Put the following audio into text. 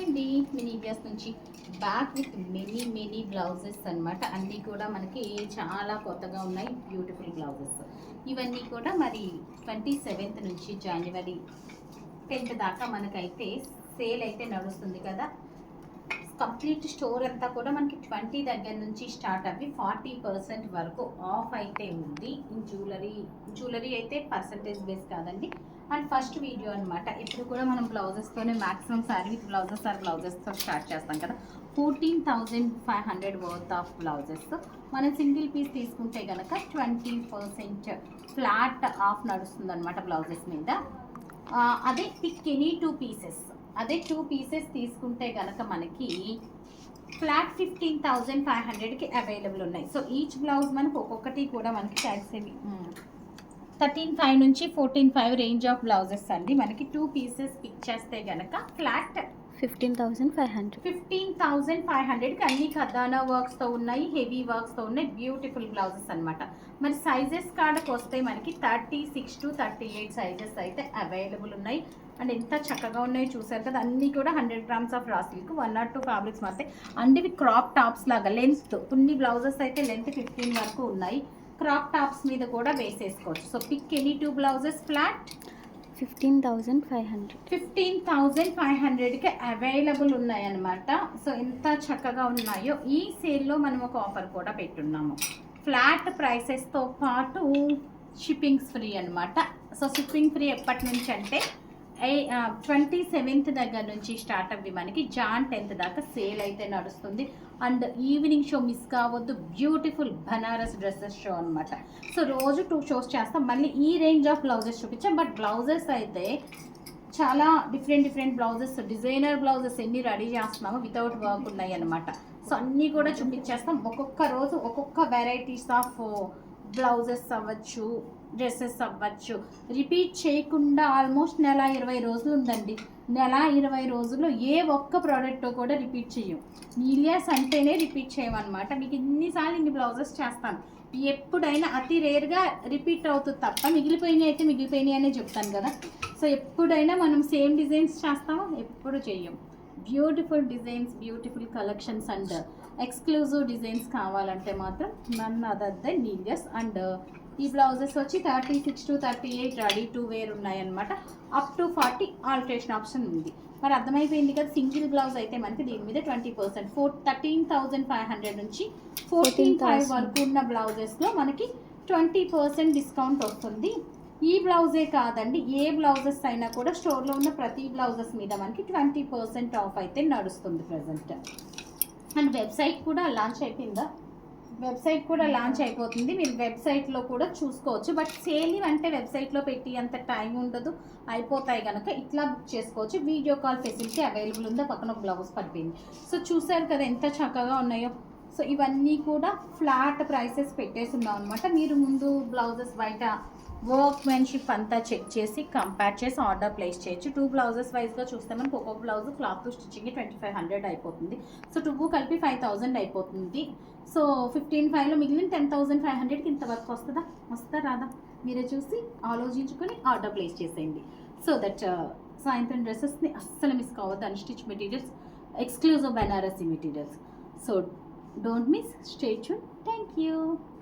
అండి mini India's నుంచి back with many blouses అన్నమాట. అన్నీ కూడా మనకి చాలా కొత్తగా ఉన్నాయి, బ్యూటిఫుల్ బ్లౌజెస్. ఇవన్నీ కూడా మరి 27th నుంచి జనవరి 10th దాకా మనకైతే సేల్ అయితే నడుస్తుంది కదా. కంప్లీట్ స్టోర్ అంతా కూడా మనకి 20 దగ్గర నుంచి స్టార్ట్ అవ్వి 40% వరకు ఆఫ్ అయితే ఉంది. జ్యువెలరీ అయితే పర్సంటేజ్ బేస్ కాదండి. అండ్ ఫస్ట్ వీడియో అనమాట. ఇప్పుడు కూడా మనం బ్లౌజెస్తోనే మ్యాక్సిమం శారీ విత్ బ్లౌజెస్తో స్టార్ట్ చేస్తాం కదా. 14,500 వర్త్ ఆఫ్ బ్లౌజెస్ మనం సింగిల్ పీస్ తీసుకుంటే కనుక 20% ఫ్లాట్ ఆఫ్ నడుస్తుంది అనమాట బ్లౌజెస్ మీద. అదే పిక్ ఎనీ 2 పీసెస్, అదే 2 పీసెస్ తీసుకుంటే కనుక మనకి ఫ్లాట్ 15,500కి అవైలబుల్ ఉన్నాయి. సో ఈచ్ బ్లౌజ్ మనకు ఒక్కొక్కటి కూడా మనకి ట్యాక్స్ 13,500 నుంచి 14,500 రేంజ్ ఆఫ్ బ్లౌజెస్ అండి. మనకి 2 పీసెస్ పిక్ చేస్తే కనుక ఫ్లాట్ 15,500కి అన్ని ఖదానా వర్క్స్తో ఉన్నాయి, హెవీ వర్క్స్తో ఉన్నాయి, బ్యూటిఫుల్ బ్లౌజెస్ అనమాట. మరి సైజెస్ కాడకు వస్తే మనకి 36 to 38 సైజెస్ అయితే అవైలబుల్ ఉన్నాయి. అండ్ ఎంత చక్కగా ఉన్నాయో చూసారు కదా. అన్నీ కూడా 100 grams of raw silk, 1 or 2 fabrics మాత్రమే. అండ్ ఇవి క్రాప్ టాప్స్ లాగా లెంత్, కొన్ని బ్లౌజెస్ అయితే లెంత్ 15 వరకు ఉన్నాయి. క్రాప్ టాప్స్ మీద కూడా వేసేసుకోవచ్చు. So pick any 2 blouses flat 15,500కి అవైలబుల్ ఉన్నాయన్నమాట. సో ఎంత చక్కగా ఉన్నాయో. ఈ సేల్లో మనం ఒక ఆఫర్ కూడా పెట్టున్నాము. ఫ్లాట్ ప్రైసెస్తో పాటు షిప్పింగ్స్ ఫ్రీ అనమాట. సో షిప్పింగ్ ఫ్రీ ఎప్పటి నుంచి అంటే 27th దగ్గర నుంచి స్టార్ట్ అవ్వి మనకి Jan 10th దాకా సేల్ అయితే నడుస్తుంది. అండ్ ఈవినింగ్ షో మిస్ కావద్దు, బ్యూటిఫుల్ బనారస్ డ్రెస్సెస్ షో అనమాట. సో రోజు 2 షోస్ చేస్తాం. మళ్ళీ ఈ రేంజ్ ఆఫ్ బ్లౌజెస్ చూపించాం. బట్ బ్లౌజెస్ అయితే చాలా డిఫరెంట్ బ్లౌజెస్, డిజైనర్ బ్లౌజెస్ ఎన్ని రెడీ చేస్తున్నామో వితౌట్ వర్క్ ఉన్నాయి అనమాట. సో అన్నీ కూడా చూపించేస్తాం. ఒక్కొక్క రోజు ఒక్కొక్క వెరైటీస్ ఆఫ్ బ్లౌజెస్ అవ్వచ్చు, డ్రెస్సెస్ అవ్వచ్చు. రిపీట్ చేయకుండా ఆల్మోస్ట్ నెల 20 రోజులు ఉందండి. నెల 20 రోజుల్లో ఏ ఒక్క ప్రోడక్ట్ కూడా రిపీట్ చేయం. నీలియాస్ అంటేనే రిపీట్ చేయమన్నమాట. మీకు ఇన్నిసార్లు ఇన్ని బ్లౌజెస్ చేస్తాను, ఎప్పుడైనా అతి రేర్గా రిపీట్ అవుతుంది తప్ప మిగిలిపోయినాయి అనే చెప్తాను కదా. సో ఎప్పుడైనా మనం సేమ్ డిజైన్స్ చేస్తామో ఎప్పుడు చెయ్యం. Beautiful designs, beautiful collections and exclusive designs కావాలంటే మాత్రం నన్ను అదర్ నీలియాస్. అండ్ ఈ బ్లౌజెస్ వచ్చి 36 to 38 రెడీ టు వేర్ ఉన్నాయన్నమాట. అప్ టు 40 ఆల్టరేషన్ ఆప్షన్ ఉంది. మరి అర్థమైపోయింది కదా. సింగిల్ బ్లౌజ్ అయితే మనకి దీని మీద 20% 13,500 నుంచి 14,500 వరకు ఉన్న బ్లౌజెస్లో మనకి 20% డిస్కౌంట్ వస్తుంది. ఈ బ్లౌజే కాదండి, ఏ బ్లౌజెస్ అయినా కూడా స్టోర్లో ఉన్న ప్రతి బ్లౌజెస్ మీద మనకి 20% ఆఫ్ అయితే నడుస్తుంది ప్రజెంట్. అండ్ వెబ్సైట్ కూడా లాంచ్ అయిపోయిందా? వెబ్సైట్ కూడా లాంచ్ అయిపోతుంది. మీరు వెబ్సైట్లో కూడా చూసుకోవచ్చు. బట్ సేల్ అంటే వెబ్సైట్లో పెట్టి అంత టైం ఉండదు, అయిపోతాయి కనుక ఇట్లా బుక్ చేసుకోవచ్చు. వీడియో కాల్ ఫెసిలిటీ అవైలబుల్ ఉందో. పక్కన ఒక బ్లౌజ్ పడిపోయింది. సో చూసారు కదా ఎంత చక్కగా ఉన్నాయో. సో ఇవన్నీ కూడా ఫ్లాట్ ప్రైసెస్ పెట్టేసి ఉన్నాం అనమాట. మీరు ముందు బ్లౌజెస్ బయట వర్క్మెన్షిప్ అంతా చెక్ చేసి కంపేర్ చేసి ఆర్డర్ ప్లేస్ చేయొచ్చు. 2 బ్లౌజెస్ వైజ్గా చూస్తే మనకు ఒక్కొక్క బ్లౌజ్ క్లాత్ స్టిచ్చింగ్ 2,500 అయిపోతుంది. సో 2 కలిపి 5,000 అయిపోతుంది. సో 15,500లో మిగిలిన 10,500కి ఇంతవరకు వస్తుందా రాదా మీరే చూసి ఆలోచించుకొని ఆర్డర్ ప్లేస్ చేసేయండి. సో దట్ సాయంత్రం డ్రెస్సెస్ని అస్సలు మిస్ కావద్దు. Unstitch materials, exclusive Banarasi materials. So don't miss, stay tune. Thank you.